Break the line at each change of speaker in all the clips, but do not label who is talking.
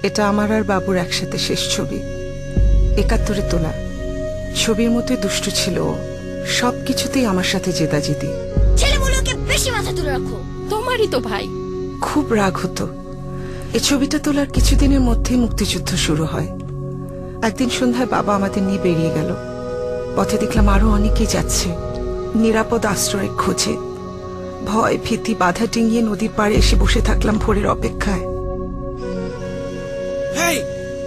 এটা আমার আর বাবুর একসাথে শেষ ছবি, ৭১-এ তোলা। ছবির মতোই দুষ্ট ছিল ও, সবকিছুতেই আমার সাথে জেদাজেদি।
ছেলেগুলোকে বেশি মাথা তুলে রাখো, তোমারই তো ভাই।
খুব রাগ হতো। এই ছবিটা তোলার কিছুদিনের মধ্যেই মুক্তিযুদ্ধ শুরু হয়। একদিন সন্ধ্যায় বাবা আমাদের নিয়ে বেরিয়ে গেল। পথে দেখলাম আরো অনেকেই যাচ্ছে নিরাপদ আশ্রয়ের খোঁজে। ভয় ভীতি বাধা ডিঙিয়ে নদীর পাড়ে এসে বসে থাকলাম ভোরের অপেক্ষায়।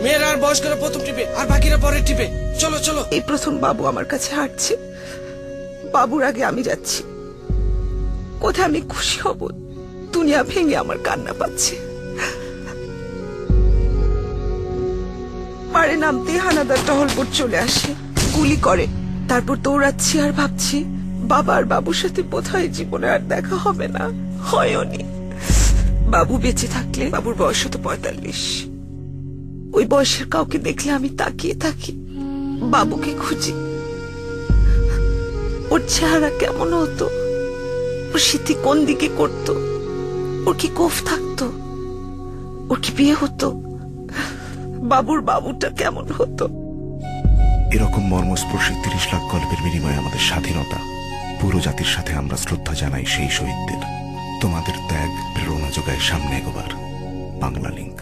মেয়েরা আর বয়স্করা প্রথম টিপে আর বাকিরা পরের টিপে। চলো চলো।
এই প্রথম বাবু আমার কাছে হাঁটছে। বাবুর আগে আমি যাচ্ছি। কোথায় আমি খুশি হব, দুনিয়া ভেঙে আমার কান্না পাচ্ছে। পাড়ে নামতে হানাদার টহলপুর চলে আসে, গুলি করে। তারপর দৌড়াচ্ছি আর ভাবছি বাবা আর বাবুর সাথে বোধহয় জীবনে আর দেখা হবে না। হয়নি। বাবু বেঁচে থাকলে, বাবুর বয়স হতো ৪৫। ওই বয়সের কাউকে দেখলে আমি তাকিয়ে থাকি, বাবুকে খুঁজি। ওর চেহারা কেমন হতো, ওর স্মৃতি কোন দিকে করতো, ওর কি কোফ থাকতো, ওর কি বিয়ে হতো, বাবুর বাবুটা কেমন হতো।
এরকম মর্মস্পর্শী ৩০ লাখ গল্পের বিনিময়ে আমাদের স্বাধীনতা। পুরো জাতির সাথে আমরা শ্রদ্ধা জানাই সেই শহীদদের। তোমাদের ত্যাগ প্রেরণা যোগায় সামনে এগোবার। বাংলা লিংক।